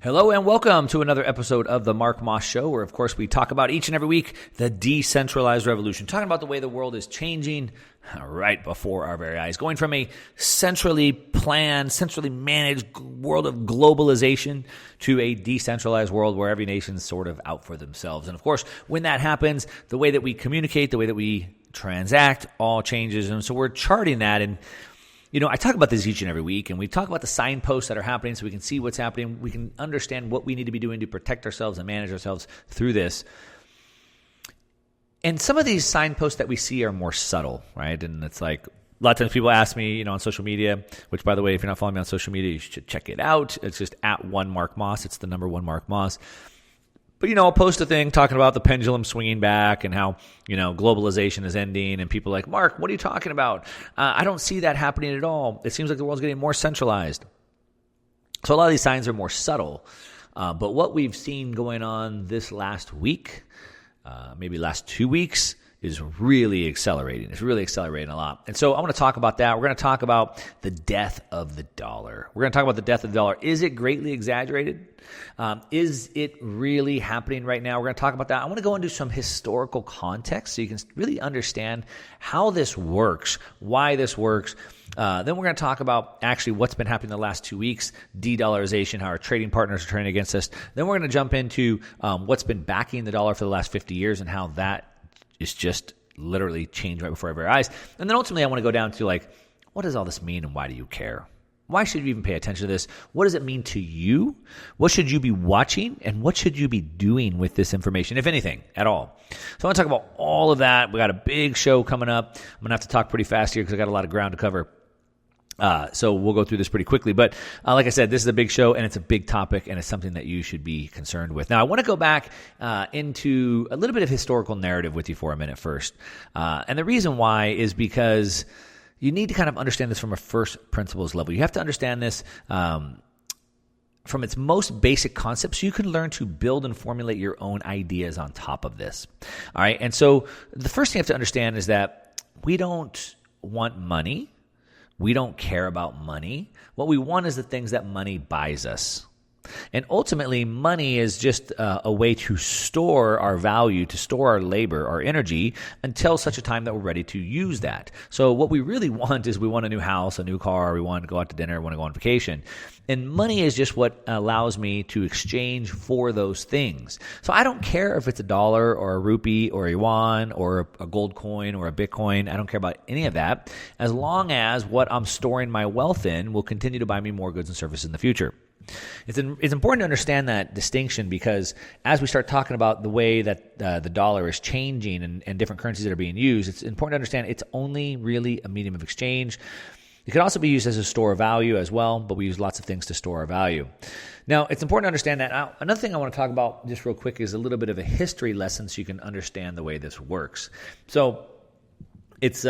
Hello and welcome to another episode of the Mark Moss Show, where, of course, we talk about each and every week the decentralized revolution, talking about the way the world is changing right before our very eyes, going from a centrally planned, centrally managed world of globalization to a decentralized world where every nation's sort of out for themselves. And, of course, when that happens, the way that we communicate, the way that we transact all changes. And so we're charting that. And I talk about this each and every week, and we talk about the signposts that are happening so we can see what's happening. We can understand what we need to be doing to protect ourselves and manage ourselves through this. And some of these signposts that we see are more subtle, right? And it's like a lot of times people ask me, on social media, which, by the way, if you're not following me on social media, you should check it out. It's just at @1MarkMoss. It's the number 1 Mark Moss. But, I'll post a thing talking about the pendulum swinging back and how, globalization is ending. And people are like, Mark, what are you talking about? I don't see that happening at all. It seems like the world's getting more centralized. So a lot of these signs are more subtle. But what we've seen going on this last week, maybe last 2 weeks, is really accelerating. It's really accelerating a lot. And so I want to talk about that. We're going to talk about the death of the dollar. We're going to talk about the death of the dollar. Is it greatly exaggerated? Is it really happening right now? We're going to talk about that. I want to go into some historical context so you can really understand how this works, why this works. Then we're going to talk about actually what's been happening the last 2 weeks, de-dollarization, how our trading partners are turning against us. Then we're going to jump into what's been backing the dollar for the last 50 years and how that is just literally changed right before our very eyes. And then ultimately I want to go down to what does all this mean and why do you care? Why should you even pay attention to this? What does it mean to you? What should you be watching? And what should you be doing with this information, if anything, at all? So I want to talk about all of that. We got a big show coming up. I'm going to have to talk pretty fast here because I got a lot of ground to cover. So we'll go through this pretty quickly. But like I said, this is a big show and it's a big topic and it's something that you should be concerned with. Now, I want to go back into a little bit of historical narrative with you for a minute first. And the reason why is because you need to kind of understand this from a first principles level. You have to understand this from its most basic concepts so you can learn to build and formulate your own ideas on top of this. All right. And so the first thing you have to understand is that we don't want money. We don't care about money. What we want is the things that money buys us. And ultimately, money is just a way to store our value, to store our labor, our energy, until such a time that we're ready to use that. So what we really want is we want a new house, a new car, we want to go out to dinner, we want to go on vacation. And money is just what allows me to exchange for those things. So I don't care if it's a dollar or a rupee or a yuan or a gold coin or a Bitcoin. I don't care about any of that, as long as what I'm storing my wealth in will continue to buy me more goods and services in the future. It's important to understand that distinction because as we start talking about the way that the dollar is changing and different currencies that are being used, it's important to understand it's only really a medium of exchange. It can also be used as a store of value as well, but we use lots of things to store our value. Now, it's important to understand that. Now, another thing I want to talk about just real quick is a little bit of a history lesson so you can understand the way this works. So it's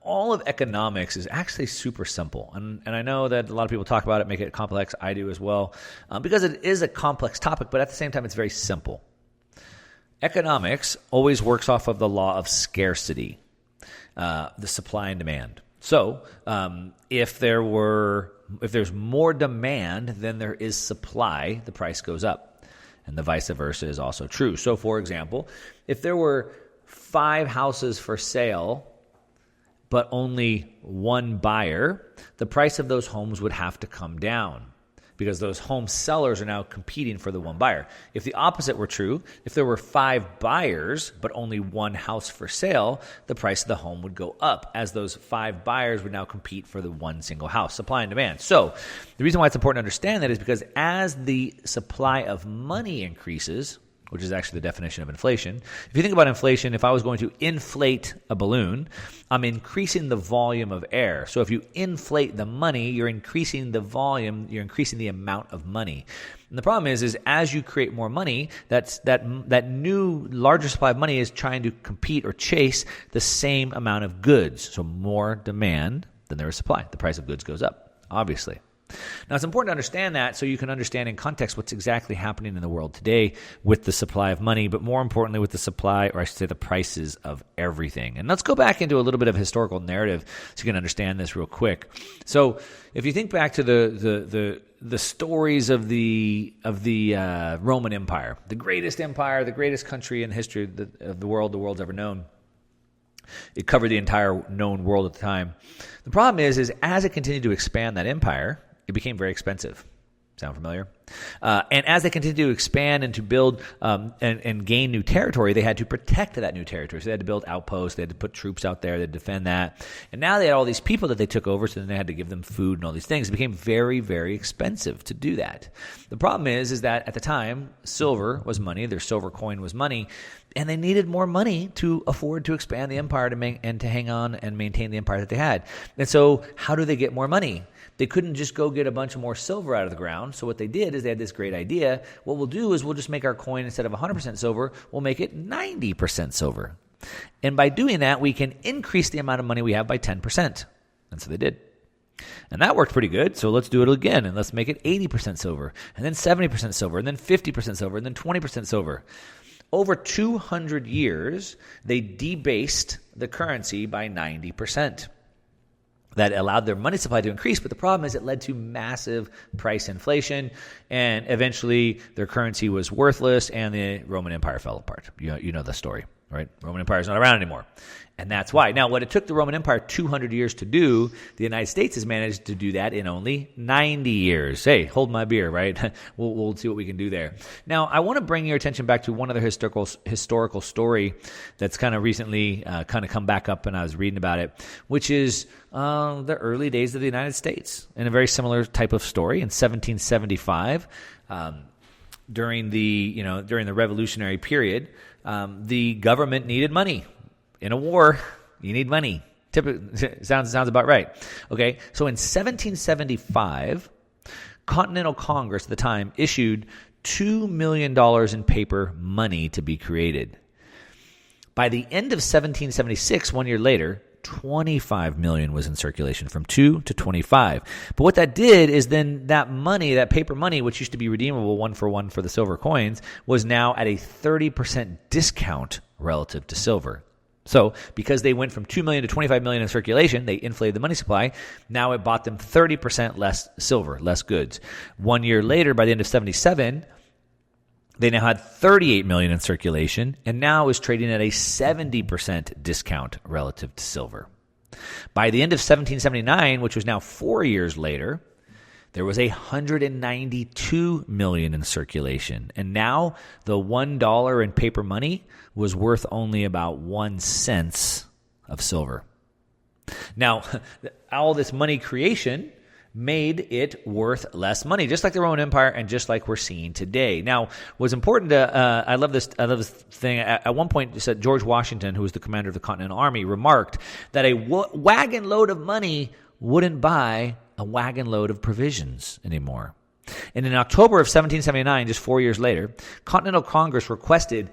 all of economics is actually super simple. And I know that a lot of people talk about it, make it complex. I do as well, because it is a complex topic, but at the same time, it's very simple. Economics always works off of the law of scarcity, the supply and demand. So if there's more demand than there is supply, the price goes up. And the vice versa is also true. So, for example, if there were 5 houses for sale but only one buyer, the price of those homes would have to come down because those home sellers are now competing for the one buyer. If the opposite were true, if there were 5 buyers but only one house for sale, the price of the home would go up as those 5 buyers would now compete for the one single house, supply and demand. So the reason why it's important to understand that is because as the supply of money increases, which is actually the definition of inflation. If you think about inflation, if I was going to inflate a balloon, I'm increasing the volume of air. So if you inflate the money, you're increasing the volume, you're increasing the amount of money. And the problem is as you create more money, that new larger supply of money is trying to compete or chase the same amount of goods. So more demand than there is supply. The price of goods goes up, obviously. Now, it's important to understand that so you can understand in context what's exactly happening in the world today with the supply of money, but more importantly with the supply, or I should say the prices of everything. And let's go back into a little bit of historical narrative so you can understand this real quick. So if you think back to the stories of the Roman Empire, the greatest country in the history of the world's ever known. It covered the entire known world at the time. The problem is as it continued to expand that empire, it became very expensive. Sound familiar? And as they continued to expand and to build and gain new territory, they had to protect that new territory. So they had to build outposts. They had to put troops out there to defend that. And now they had all these people that they took over, so then they had to give them food and all these things. It became very, very expensive to do that. The problem is that at the time, silver was money. Their silver coin was money. And they needed more money to afford to expand the empire and to hang on and maintain the empire that they had. And so how do they get more money? They couldn't just go get a bunch of more silver out of the ground. So what they did is they had this great idea. What we'll do is we'll just make our coin, instead of 100% silver, we'll make it 90% silver. And by doing that, we can increase the amount of money we have by 10%. And so they did. And that worked pretty good. So let's do it again. And let's make it 80% silver. And then 70% silver. And then 50% silver. And then 20% silver. Over 200 years, they debased the currency by 90%. That allowed their money supply to increase, but the problem is it led to massive price inflation, and eventually their currency was worthless, and the Roman Empire fell apart. You know the story, right? Roman Empire is not around anymore, and that's why. Now, what it took the Roman Empire 200 years to do, the United States has managed to do that in only 90 years. Hey, hold my beer, right? We'll see what we can do there. Now, I want to bring your attention back to one other historical story that's kind of recently kind of come back up, and I was reading about it, which is the early days of the United States, and a very similar type of story. In 1775, during the Revolutionary period, the government needed money. In a war, you need money. Sounds about right. Okay, so in 1775, Continental Congress at the time issued $2 million in paper money to be created. By the end of 1776, 1 year later, 25 million was in circulation, from 2 to 25. But what that did is then that money, that paper money, which used to be redeemable 1-for-1 for the silver coins, was now at a 30% discount relative to silver. So because they went from 2 million to 25 million in circulation, they inflated the money supply. Now it bought them 30% less silver, less goods. 1 year later, by the end of 77, they now had 38 million in circulation, and now is trading at a 70% discount relative to silver. By the end of 1779, which was now 4 years later, there was 192 million in circulation. And now the $1 in paper money was worth only about 1 cent of silver. Now, all this money creation made it worth less money, just like the Roman Empire and just like we're seeing today. Now, what's important to, I love this thing. At one point, it said George Washington, who was the commander of the Continental Army, remarked that a wagon load of money wouldn't buy a wagon load of provisions anymore. And in October of 1779, just 4 years later, Continental Congress requested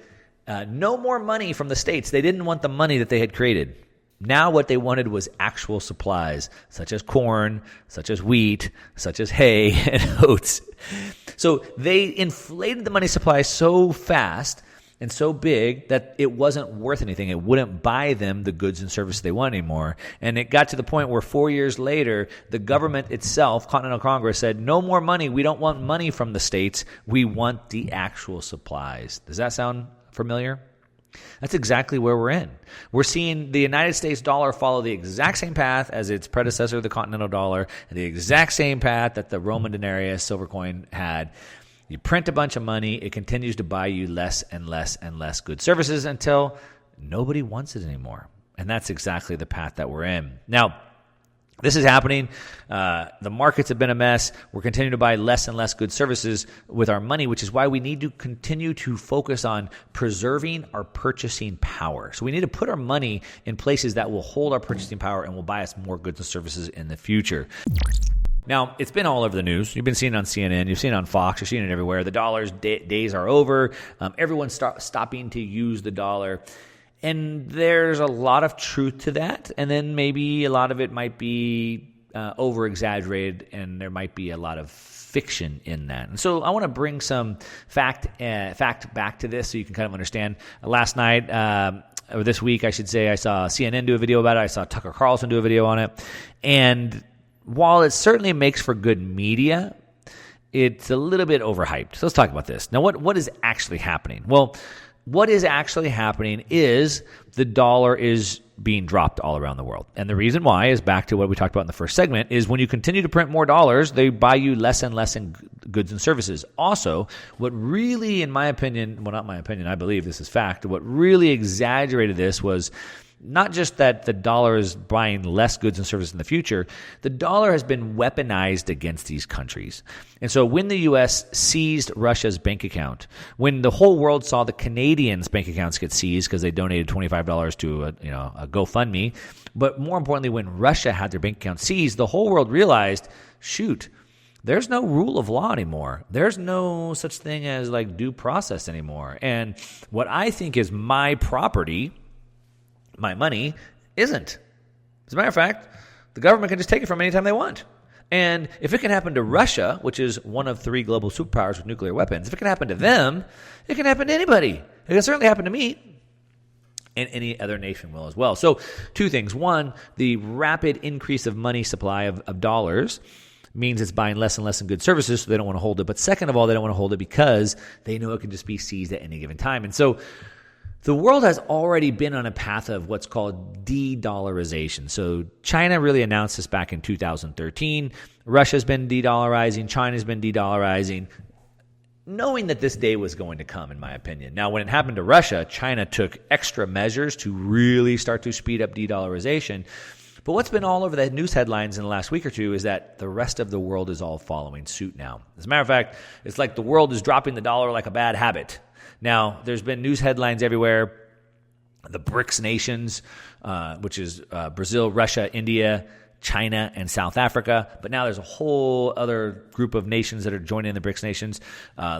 no more money from the states. They didn't want the money that they had created. Now what they wanted was actual supplies, such as corn, such as wheat, such as hay and oats. So they inflated the money supply so fast and so big that it wasn't worth anything. It wouldn't buy them the goods and services they want anymore. And it got to the point where 4 years later, the government itself, Continental Congress, said, no more money. We don't want money from the states. We want the actual supplies. Does that sound familiar? That's exactly where we're in. We're seeing the United States dollar follow the exact same path as its predecessor, the Continental dollar, and the exact same path that the Roman denarius, silver coin, had. You print a bunch of money, it continues to buy you less and less and less good services until nobody wants it anymore. And that's exactly the path that we're in. Now, this is happening. The markets have been a mess. We're continuing to buy less and less good services with our money, which is why we need to continue to focus on preserving our purchasing power. So we need to put our money in places that will hold our purchasing power and will buy us more goods and services in the future. Now, it's been all over the news. You've been seeing it on CNN. You've seen it on Fox. You're seeing it everywhere. The dollar's days are over. Everyone's stopping to use the dollar. And there's a lot of truth to that. And then maybe a lot of it might be over-exaggerated, and there might be a lot of fiction in that. And so I want to bring some fact back to this so you can kind of understand. Last night, or this week, I should say, I saw CNN do a video about it. I saw Tucker Carlson do a video on it. And while it certainly makes for good media, it's a little bit overhyped. So let's talk about this. Now, what is actually happening? Well, what is actually happening is the dollar is being dropped all around the world. And the reason why is back to what we talked about in the first segment is when you continue to print more dollars, they buy you less and less in goods and services. Also, what really, in my opinion, well, not my opinion, I believe this is fact, what really exaggerated this was not just that the dollar is buying less goods and services in the future, the dollar has been weaponized against these countries. And so when the U.S. seized Russia's bank account, when the whole world saw the Canadians' bank accounts get seized because they donated $25 to a GoFundMe, but more importantly, when Russia had their bank account seized, the whole world realized, shoot, there's no rule of law anymore. There's no such thing as like due process anymore. And what I think is my property, my money, isn't. As a matter of fact, the government can just take it from anytime they want. And if it can happen to Russia, which is one of 3 global superpowers with nuclear weapons, if it can happen to them, it can happen to anybody. It can certainly happen to me. And any other nation will as well. So 2 things. One, the rapid increase of money supply of dollars means it's buying less and less in good services, so they don't want to hold it. But second of all, they don't want to hold it because they know it can just be seized at any given time. And so the world has already been on a path of what's called de-dollarization. So China really announced this back in 2013. Russia's been de-dollarizing. China's been de-dollarizing, knowing that this day was going to come, in my opinion. Now, when it happened to Russia, China took extra measures to really start to speed up de-dollarization. But what's been all over the news headlines in the last week or two is that the rest of the world is all following suit now. As a matter of fact, it's like the world is dropping the dollar like a bad habit. Now, there's been news headlines everywhere. The BRICS nations, which is Brazil, Russia, India, China, and South Africa. But now there's a whole other group of nations that are joining the BRICS nations.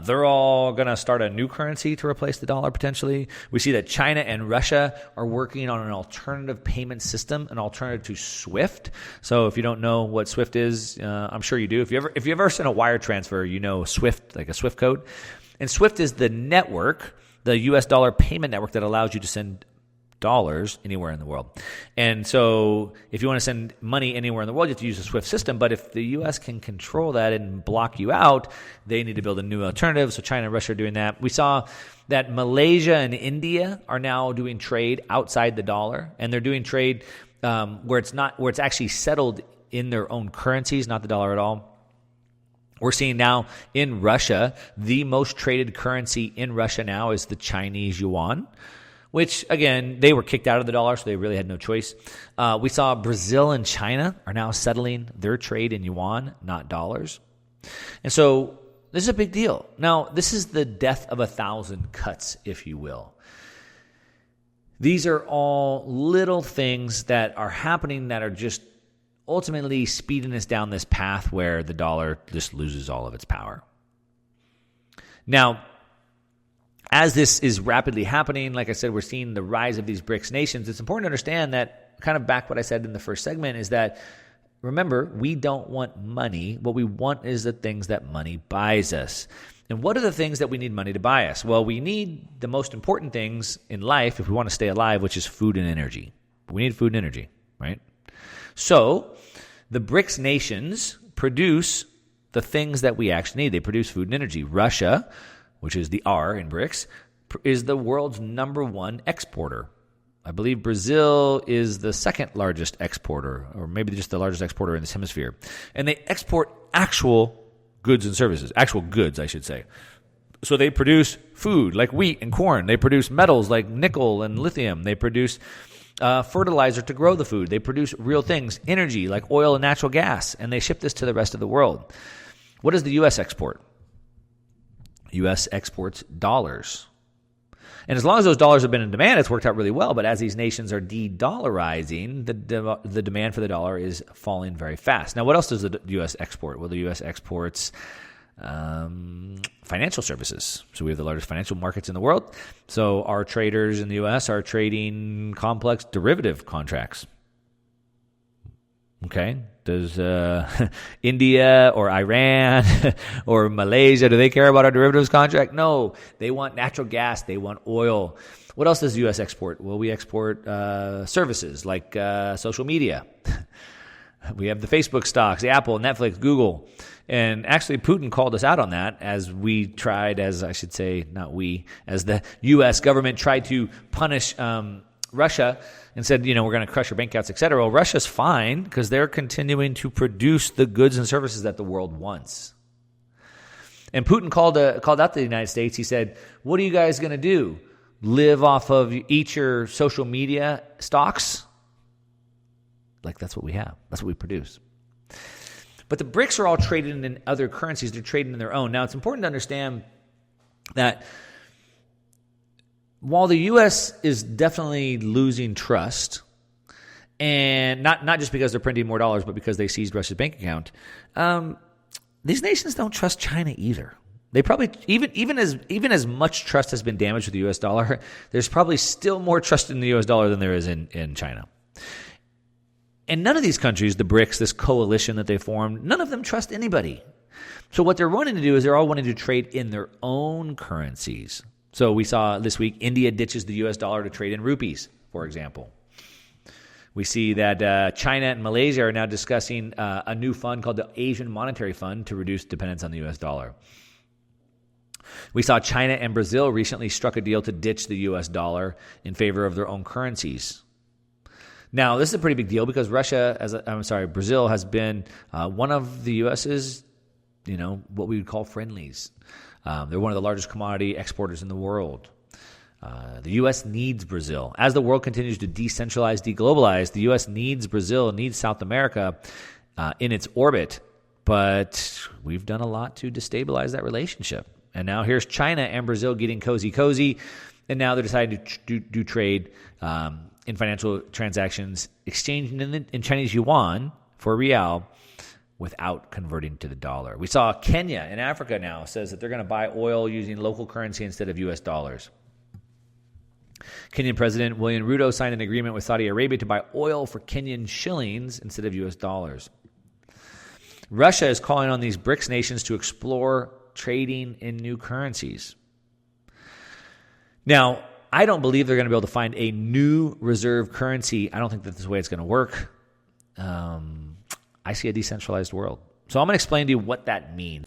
They're all going to start a new currency to replace the dollar potentially. We see that China and Russia are working on an alternative payment system, an alternative to SWIFT. So if you don't know what SWIFT is, I'm sure you do. If you ever sent a wire transfer, you know SWIFT, like a SWIFT code. And SWIFT is the network, the U.S. dollar payment network that allows you to send dollars anywhere in the world. And so if you want to send money anywhere in the world, you have to use the SWIFT system. But if the U.S. can control that and block you out, they need to build a new alternative. So China and Russia are doing that. We saw that Malaysia and India are now doing trade outside the dollar. And they're doing trade where it's actually settled in their own currencies, not the dollar at all. We're seeing now in Russia, the most traded currency in Russia now is the Chinese yuan, which, again, they were kicked out of the dollar, so they really had no choice. We saw Brazil and China are now settling their trade in yuan, not dollars. And so this is a big deal. Now, this is the death of 1,000 cuts, if you will. These are all little things that are happening that are just ultimately speeding us down this path where the dollar just loses all of its power. Now, as this is rapidly happening, like I said, we're seeing the rise of these BRICS nations. It's important to understand that, kind of back what I said in the first segment, is that, remember, we don't want money. What we want is the things that money buys us. And what are the things that we need money to buy us? Well, we need the most important things in life if we want to stay alive, which is food and energy. We need food and energy, right? So the BRICS nations produce the things that we actually need. They produce food and energy. Russia, which is the R in BRICS, is the world's #1 exporter. I believe Brazil is the second largest exporter, or maybe just the largest exporter in this hemisphere. And they export actual goods and services, actual goods, I should say. So they produce food like wheat and corn. They produce metals like nickel and lithium. They produce fertilizer to grow the food. They produce real things, energy like oil and natural gas, and they ship this to the rest of the world. What does the U.S. export? U.S. exports dollars. And as long as those dollars have been in demand, it's worked out really well. But as these nations are de-dollarizing, the demand for the dollar is falling very fast. Now, what else does the U.S. export? Well, the U.S. exports financial services. So we have the largest financial markets in the world. So our traders in the U.S. are trading complex derivative contracts. Okay. Does India or Iran or Malaysia, do they care about our derivatives contract? No. They want natural gas. They want oil. What else does the U.S. export? Well, we export services like social media. We have the Facebook stocks, the Apple, Netflix, Google. And actually, Putin called us out on that as we tried, as I should say, not we, as the U.S. government tried to punish Russia and said, we're going to crush your bank accounts, et cetera. Well, Russia's fine because they're continuing to produce the goods and services that the world wants. And Putin called out the United States. He said, what are you guys going to do? Live off of each your social media stocks? Like, that's what we have. That's what we produce. But the BRICS are all traded in other currencies. They're trading in their own. Now, it's important to understand that while the U.S. is definitely losing trust, and not just because they're printing more dollars, but because they seized Russia's bank account, these nations don't trust China either. They probably, even as much trust has been damaged with the U.S. dollar, there's probably still more trust in the U.S. dollar than there is in China. And none of these countries, the BRICS, this coalition that they formed, none of them trust anybody. So what they're wanting to do is they're all wanting to trade in their own currencies. So we saw this week India ditches the U.S. dollar to trade in rupees, for example. We see that China and Malaysia are now discussing a new fund called the Asian Monetary Fund to reduce dependence on the U.S. dollar. We saw China and Brazil recently struck a deal to ditch the U.S. dollar in favor of their own currencies. Now, this is a pretty big deal because Brazil has been one of the U.S.'s, what we would call friendlies. They're one of the largest commodity exporters in the world. The U.S. needs Brazil. As the world continues to decentralize, deglobalize, the U.S. needs Brazil, needs South America in its orbit. But we've done a lot to destabilize that relationship. And now here's China and Brazil getting cozy, and now they're deciding to do trade in financial transactions, exchanging in Chinese yuan for real without converting to the dollar. We saw Kenya in Africa now says that they're going to buy oil using local currency instead of U.S. dollars. Kenyan President William Ruto signed an agreement with Saudi Arabia to buy oil for Kenyan shillings instead of U.S. dollars. Russia is calling on these BRICS nations to explore trading in new currencies. Now, I don't believe they're going to be able to find a new reserve currency. I don't think that's the way it's going to work. I see a decentralized world. So I'm going to explain to you what that means.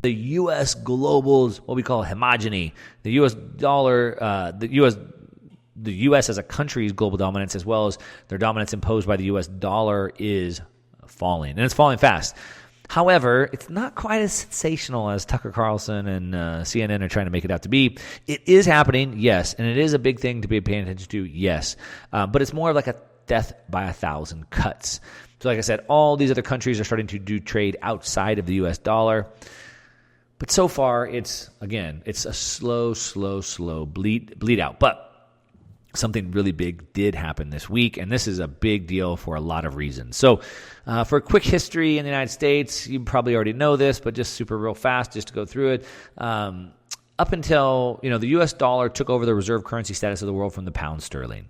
The U.S. global's what we call homogeny, the U.S. dollar, the U.S. as a country's global dominance, as well as their dominance imposed by the U.S. dollar, is falling, and it's falling fast. However, it's not quite as sensational as Tucker Carlson and CNN are trying to make it out to be. It is happening, yes, and it is a big thing to be paying attention to, yes. But it's more like a death by 1,000 cuts. So like I said, all these other countries are starting to do trade outside of the U.S. dollar. But so far, it's a slow bleed out. But something really big did happen this week, and this is a big deal for a lot of reasons. So for a quick history in the United States, you probably already know this, but just super real fast, just to go through it. Up until, the U.S. dollar took over the reserve currency status of the world from the pound sterling.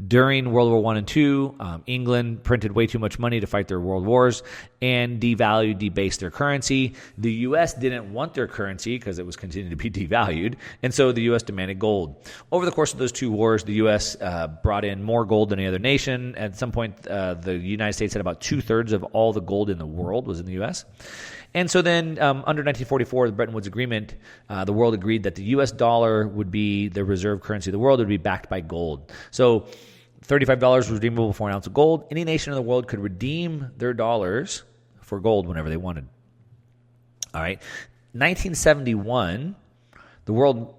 During World War I and II, England printed way too much money to fight their world wars and debased their currency. The U.S. didn't want their currency because it was continuing to be devalued, and so the U.S. demanded gold. Over the course of those two wars, the U.S. brought in more gold than any other nation. At some point, the United States had about 2/3 of all the gold in the world was in the U.S., and so then under 1944, the Bretton Woods Agreement, the world agreed that the U.S. dollar would be the reserve currency of the world, would be backed by gold. So $35 was redeemable for an ounce of gold. Any nation in the world could redeem their dollars for gold whenever they wanted. All right. 1971, the world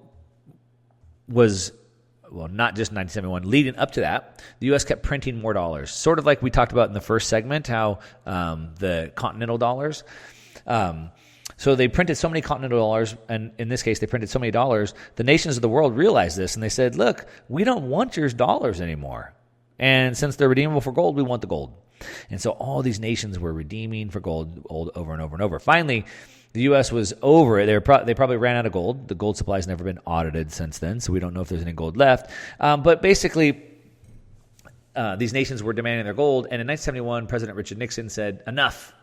was, not just 1971, leading up to that, the U.S. kept printing more dollars. Sort of like we talked about in the first segment, how the continental dollars. So they printed so many continental dollars, and in this case, they printed so many dollars, the nations of the world realized this, and they said, look, we don't want your dollars anymore. And since they're redeemable for gold, we want the gold. And so all these nations were redeeming for gold over and over and over. Finally, the U.S. was over it. They probably ran out of gold. The gold supply has never been audited since then, so we don't know if there's any gold left. But basically, these nations were demanding their gold. And in 1971, President Richard Nixon said, enough.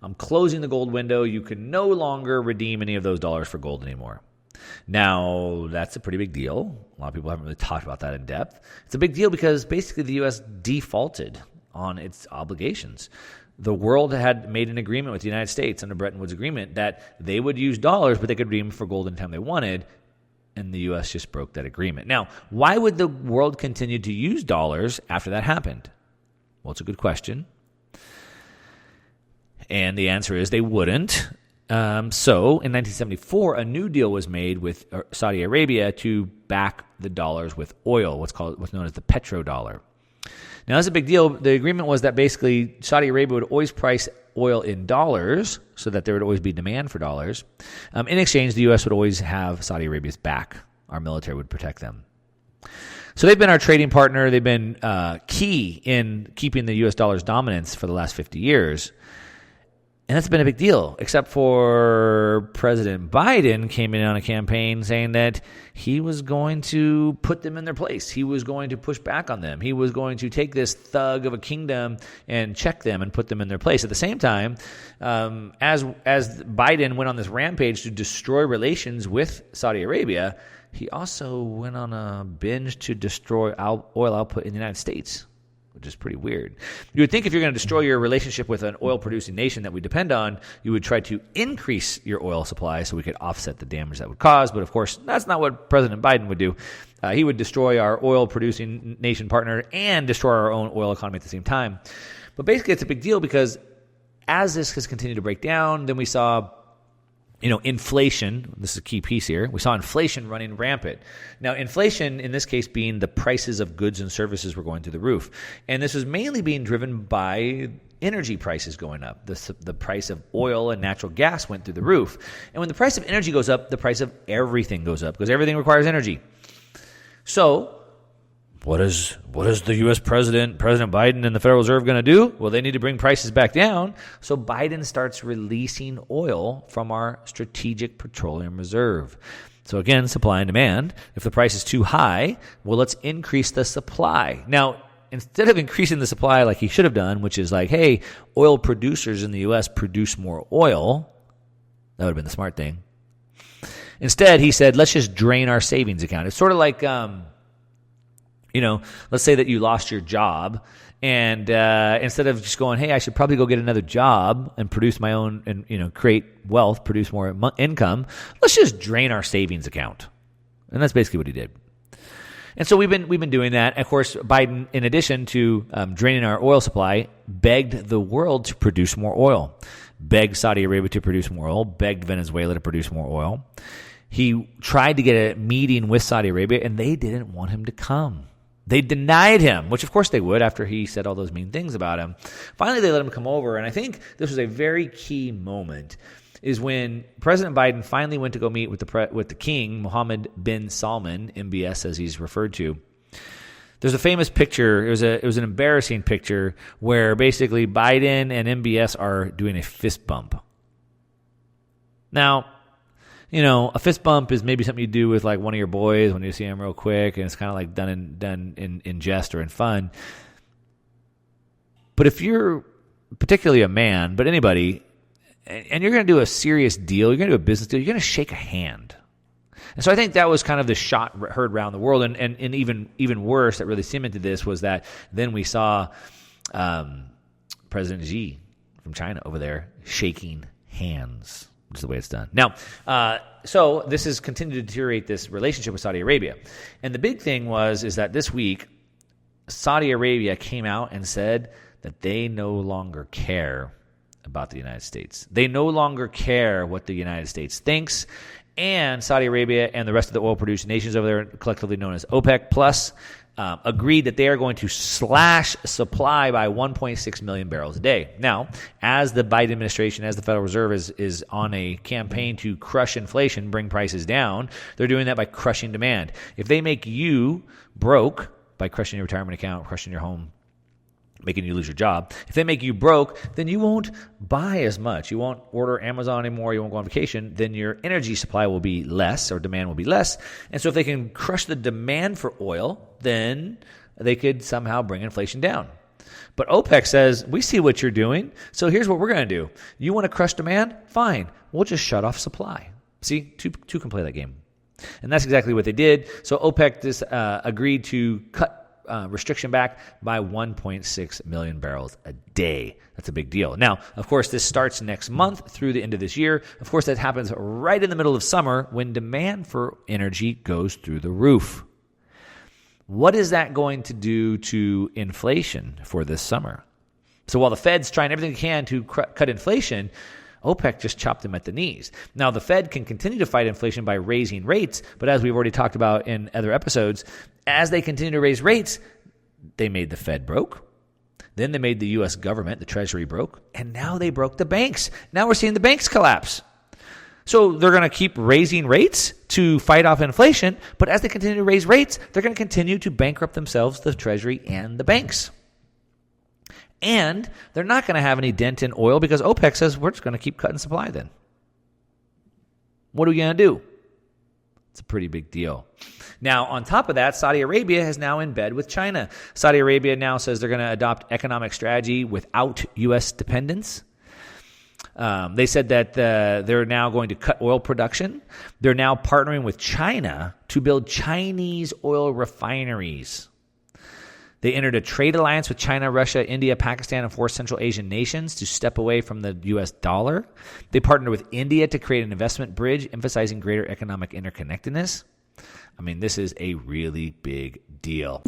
I'm closing the gold window. You can no longer redeem any of those dollars for gold anymore. Now, that's a pretty big deal. A lot of people haven't really talked about that in depth. It's a big deal because basically the U.S. defaulted on its obligations. The world had made an agreement with the United States under Bretton Woods Agreement that they would use dollars, but they could redeem for gold anytime they wanted, and the U.S. just broke that agreement. Now, why would the world continue to use dollars after that happened? Well, it's a good question. And the answer is they wouldn't. So in 1974, a new deal was made with Saudi Arabia to back the dollars with oil, what's known as the petrodollar. Now, that's a big deal. The agreement was that basically Saudi Arabia would always price oil in dollars so that there would always be demand for dollars. In exchange, the U.S. would always have Saudi Arabia's back. Our military would protect them. So they've been our trading partner. They've been key in keeping the U.S. dollar's dominance for the last 50 years. And that's been a big deal, except for President Biden came in on a campaign saying that he was going to put them in their place. He was going to push back on them. He was going to take this thug of a kingdom and check them and put them in their place. At the same time, as Biden went on this rampage to destroy relations with Saudi Arabia, he also went on a binge to destroy oil output in the United States, which is pretty weird. You would think if you're going to destroy your relationship with an oil-producing nation that we depend on, you would try to increase your oil supply so we could offset the damage that would cause. But, of course, that's not what President Biden would do. He would destroy our oil-producing nation partner and destroy our own oil economy at the same time. But basically, it's a big deal because as this has continued to break down, then we saw inflation. This is a key piece here. We saw inflation running rampant. Now, inflation, in this case, being the prices of goods and services were going through the roof. And this was mainly being driven by energy prices going up. The price of oil and natural gas went through the roof. And when the price of energy goes up, the price of everything goes up because everything requires energy. So what is the U.S. President Biden and the Federal Reserve going to do? Well, they need to bring prices back down. So Biden starts releasing oil from our strategic petroleum reserve. So again, supply and demand. If the price is too high, well, let's increase the supply. Now, instead of increasing the supply like he should have done, which is like, hey, oil producers in the U.S. produce more oil, that would have been the smart thing. Instead, he said, let's just drain our savings account. It's sort of like let's say that you lost your job, and instead of just going, hey, I should probably go get another job and produce my own and create wealth, produce more income, let's just drain our savings account. And that's basically what he did. And so we've been doing that. Of course, Biden, in addition to draining our oil supply, begged the world to produce more oil, begged Saudi Arabia to produce more oil, begged Venezuela to produce more oil. He tried to get a meeting with Saudi Arabia, and they didn't want him to come. They denied him, which of course they would after he said all those mean things about him. Finally, they let him come over, and I think this was a very key moment, is when President Biden finally went to go meet with the king, Mohammed bin Salman, MBS as he's referred to. There's a famous picture. It was an embarrassing picture where basically Biden and MBS are doing a fist bump. Now, a fist bump is maybe something you do with like one of your boys when you see him real quick, and it's kind of like done in jest or in fun. But if you're particularly a man, but anybody, and you're going to do a serious deal, you're going to do a business deal, you're going to shake a hand. And so I think that was kind of the shot heard around the world. And even worse, that really cemented this was that then we saw President Xi from China over there shaking hands. Which is the way it's done. Now, so this has continued to deteriorate this relationship with Saudi Arabia. And the big thing is that this week, Saudi Arabia came out and said that they no longer care about the United States. They no longer care what the United States thinks. And Saudi Arabia and the rest of the oil-producing nations over there, collectively known as OPEC Plus, agreed that they are going to slash supply by 1.6 million barrels a day. Now, as the Biden administration, as the Federal Reserve is on a campaign to crush inflation, bring prices down, they're doing that by crushing demand. If they make you broke by crushing your retirement account, crushing your home, making you lose your job, if they make you broke, then you won't buy as much. You won't order Amazon anymore. You won't go on vacation. Then your energy supply will be less, or demand will be less. And so if they can crush the demand for oil, then they could somehow bring inflation down. But OPEC says, we see what you're doing, so here's what we're going to do. You want to crush demand? Fine. We'll just shut off supply. See, two can play that game. And that's exactly what they did. So OPEC agreed to cut restriction back by 1.6 million barrels a day. That's a big deal. Now, of course, this starts next month through the end of this year. Of course, that happens right in the middle of summer when demand for energy goes through the roof. What is that going to do to inflation for this summer? So while the Fed's trying everything it can to cut inflation, OPEC just chopped them at the knees. Now, the Fed can continue to fight inflation by raising rates, but as we've already talked about in other episodes, as they continue to raise rates, they made the Fed broke. Then they made the U.S. government, the Treasury, broke. And now they broke the banks. Now we're seeing the banks collapse. So they're going to keep raising rates to fight off inflation, but as they continue to raise rates, they're going to continue to bankrupt themselves, the Treasury and the banks. And they're not going to have any dent in oil because OPEC says we're just going to keep cutting supply then. What are we going to do? It's a pretty big deal. Now, on top of that, Saudi Arabia is now in bed with China. Saudi Arabia now says they're going to adopt economic strategy without U.S. dependence. They said that they're now going to cut oil production. They're now partnering with China to build Chinese oil refineries. They entered a trade alliance with China, Russia, India, Pakistan, and 4 Central Asian nations to step away from the U.S. dollar. They partnered with India to create an investment bridge, emphasizing greater economic interconnectedness. I mean, this is a really big deal.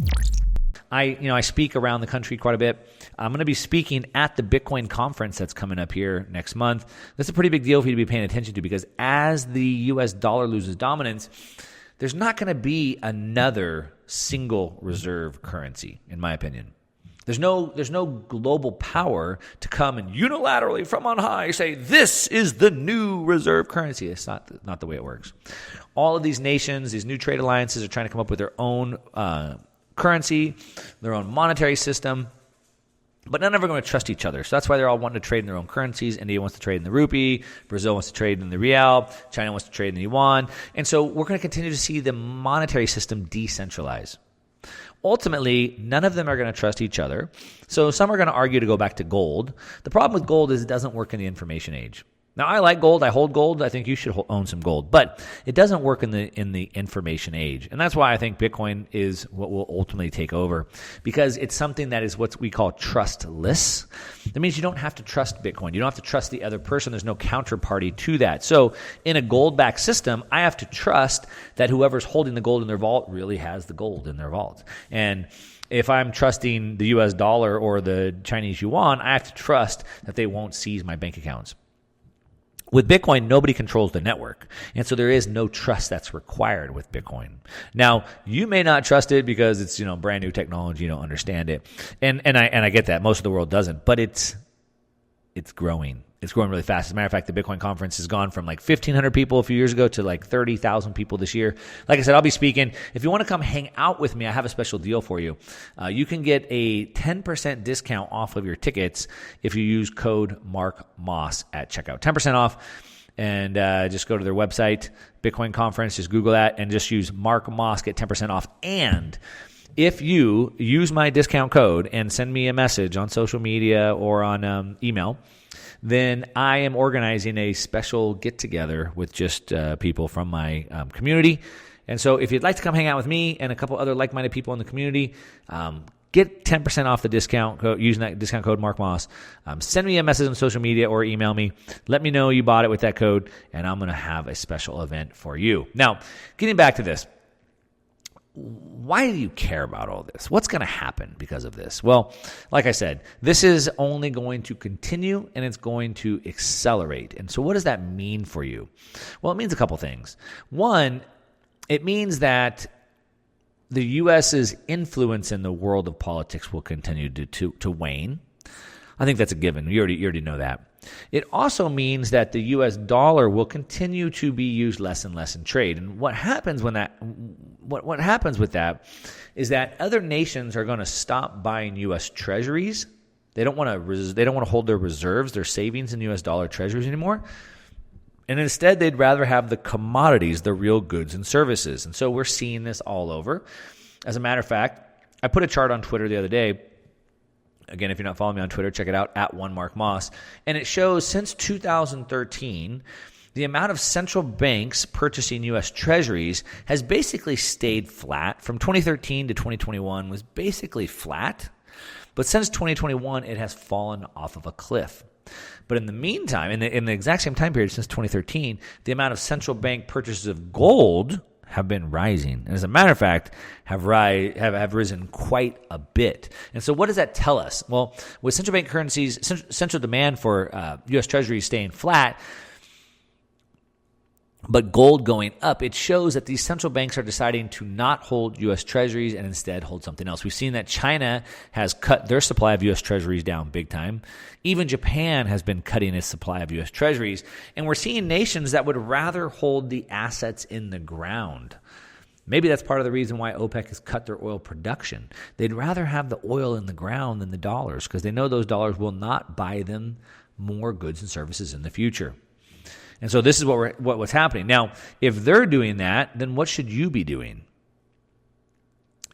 I speak around the country quite a bit. I'm going to be speaking at the Bitcoin conference that's coming up here next month. That's a pretty big deal for you to be paying attention to because as the U.S. dollar loses dominance, there's not going to be another single reserve currency, in my opinion. There's no global power to come and unilaterally from on high say, this is the new reserve currency. It's not the way it works. All of these nations, these new trade alliances are trying to come up with their own currency, their own monetary system, but none of them are going to trust each other. So that's why they're all wanting to trade in their own currencies. India wants to trade in the rupee. Brazil wants to trade in the real. China wants to trade in the yuan. And so we're going to continue to see the monetary system decentralize. Ultimately, none of them are going to trust each other. So some are going to argue to go back to gold. The problem with gold is it doesn't work in the information age. Now, I like gold. I hold gold. I think you should own some gold. But it doesn't work in the information age. And that's why I think Bitcoin is what will ultimately take over because it's something that is what we call trustless. That means you don't have to trust Bitcoin. You don't have to trust the other person. There's no counterparty to that. So in a gold-backed system, I have to trust that whoever's holding the gold in their vault really has the gold in their vault. And if I'm trusting the U.S. dollar or the Chinese yuan, I have to trust that they won't seize my bank accounts. With Bitcoin, nobody controls the network. And so there is no trust that's required with Bitcoin. Now, you may not trust it because it's, brand new technology, you don't understand it. And I get that. Most of the world doesn't, but it's growing. It's growing really fast. As a matter of fact, the Bitcoin conference has gone from 1,500 people a few years ago to 30,000 people this year. Like I said, I'll be speaking. If you want to come hang out with me, I have a special deal for you. You can get a 10% discount off of your tickets if you use code MarkMoss at checkout. 10% off. And just go to their website, Bitcoin conference, just Google that and just use MarkMoss, get 10% off. And if you use my discount code and send me a message on social media or on email, then I am organizing a special get-together with just people from my community. And so if you'd like to come hang out with me and a couple other like-minded people in the community, get 10% off the discount code using that discount code MarkMoss. Send me a message on social media or email me. Let me know you bought it with that code, and I'm going to have a special event for you. Now, getting back to this. Why do you care about all this? What's going to happen because of this? Well, like I said, this is only going to continue and it's going to accelerate. And so what does that mean for you? Well, it means a couple things. One, it means that the U.S.'s influence in the world of politics will continue to wane. I think that's a given. You already know that. It also means that the U.S. dollar will continue to be used less and less in trade. And what happens when that what happens with that is that other nations are going to stop buying U.S. treasuries. They don't want to hold their reserves, their savings in U.S. dollar treasuries anymore. And instead, they'd rather have the commodities, the real goods and services. And so we're seeing this all over. As a matter of fact, I put a chart on Twitter the other day. Again, if you're not following me on Twitter, check it out, @1MarkMoss. And it shows since 2013, the amount of central banks purchasing U.S. Treasuries has basically stayed flat. From 2013 to 2021 was basically flat. But since 2021, it has fallen off of a cliff. But in the meantime, in the exact same time period since 2013, the amount of central bank purchases of gold have been rising. And as a matter of fact, have risen quite a bit. And so what does that tell us? Well, with central bank currencies, central demand for U.S. Treasuries staying flat, but gold going up, it shows that these central banks are deciding to not hold U.S. Treasuries and instead hold something else. We've seen that China has cut their supply of U.S. Treasuries down big time. Even Japan has been cutting its supply of U.S. Treasuries. And we're seeing nations that would rather hold the assets in the ground. Maybe that's part of the reason why OPEC has cut their oil production. They'd rather have the oil in the ground than the dollars because they know those dollars will not buy them more goods and services in the future. And so this is what's happening. Now, if they're doing that, then what should you be doing?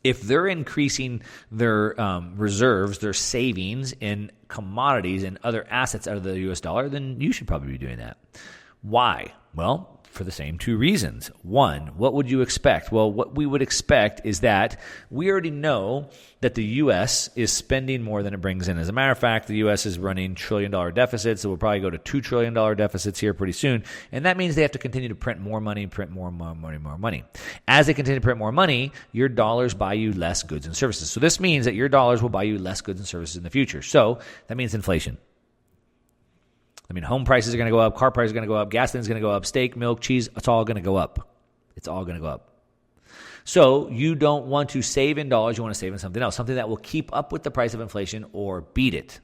If they're increasing their reserves, their savings in commodities and other assets out of the U.S. dollar, then you should probably be doing that. Why? Well, for the same two reasons. One, what would you expect? Well, what we would expect is that we already know that the U.S. is spending more than it brings in. As a matter of fact, the U.S. is running trillion-dollar deficits. So we'll probably go to $2 trillion deficits here pretty soon. And that means they have to continue to print more money. As they continue to print more money, your dollars buy you less goods and services. So this means that your dollars will buy you less goods and services in the future. So that means inflation. I mean, home prices are going to go up, car prices are going to go up, gasoline is going to go up, steak, milk, cheese, it's all going to go up. It's all going to go up. So you don't want to save in dollars, you want to save in something else, something that will keep up with the price of inflation or beat it.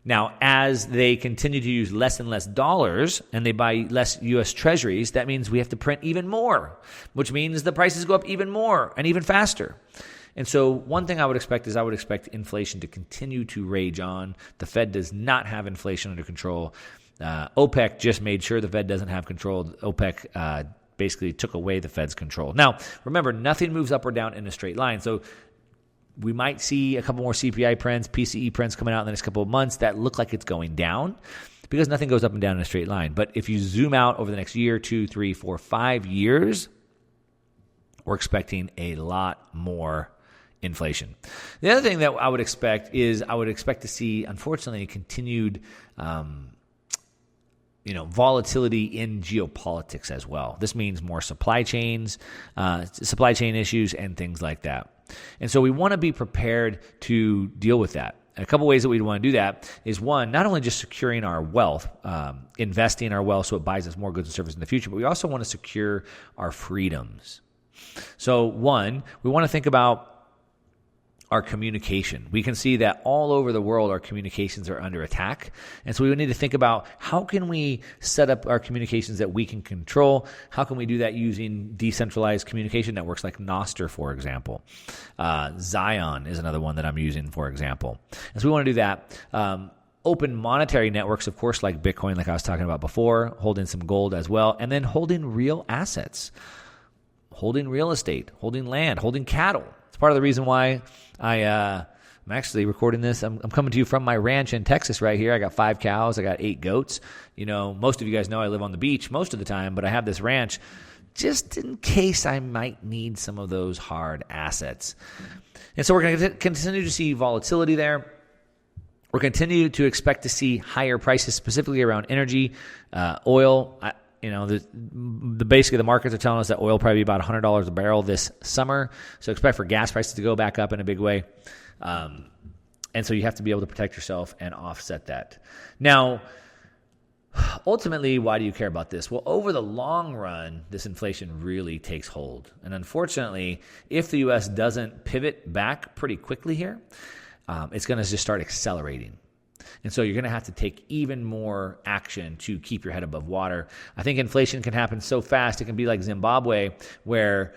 Now, as they continue to use less and less dollars and they buy less U.S. Treasuries, that means we have to print even more, which means the prices go up even more and even faster. And so one thing I would expect is inflation to continue to rage on. The Fed does not have inflation under control. OPEC just made sure the Fed doesn't have control. OPEC basically took away the Fed's control. Now, remember, nothing moves up or down in a straight line. So we might see a couple more CPI prints, PCE prints coming out in the next couple of months that look like it's going down because nothing goes up and down in a straight line. But if you zoom out over the next year, 2, 3, 4, 5 years, we're expecting a lot more inflation. The other thing that I would expect to see, unfortunately, continued volatility in geopolitics as well. This means more supply chain issues and things like that. And so we want to be prepared to deal with that. And a couple ways that we want to do that is, one, not only just securing our wealth, investing our wealth so it buys us more goods and services in the future, but we also want to secure our freedoms. So, one, we want to think about our communication. We can see that all over the world, our communications are under attack. And so we need to think about how can we set up our communications that we can control? How can we do that using decentralized communication networks like Nostr, for example? Zion is another one that I'm using, for example. And so we want to do that. Open monetary networks, of course, like Bitcoin, like I was talking about before, holding some gold as well, and then holding real assets, holding real estate, holding land, holding cattle. It's part of the reason why I'm actually recording this. I'm coming to you from my ranch in Texas right here. I got 5 cows. I got 8 goats. Most of you guys know I live on the beach most of the time, but I have this ranch just in case I might need some of those hard assets. And so we're going to continue to see volatility there. We're continuing to expect to see higher prices, specifically around energy, oil. Basically the markets are telling us that oil will probably be about $100 a barrel this summer. So expect for gas prices to go back up in a big way. And so you have to be able to protect yourself and offset that. Now, ultimately, why do you care about this? Well, over the long run, this inflation really takes hold. And unfortunately, if the U.S. doesn't pivot back pretty quickly here, it's going to just start accelerating. And so you're going to have to take even more action to keep your head above water. I think inflation can happen so fast. It can be like Zimbabwe, where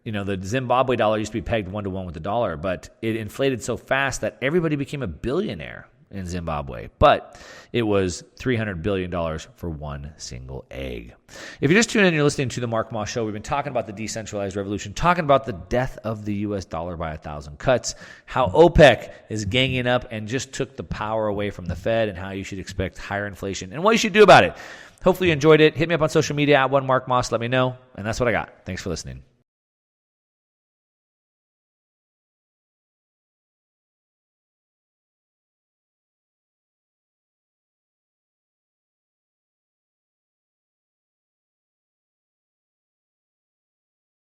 the Zimbabwe dollar used to be pegged 1-to-1 with the dollar, but it inflated so fast that everybody became a billionaire. in Zimbabwe, but it was $300 billion for one single egg. If you're just tuning in, you're listening to the Mark Moss Show. We've been talking about the decentralized revolution, talking about the death of the U.S. dollar by 1,000 cuts, how OPEC is ganging up and just took the power away from the Fed, and how you should expect higher inflation and what you should do about it. Hopefully you enjoyed it. Hit me up on social media at @1MarkMoss. Let me know. And that's what I got. Thanks for listening.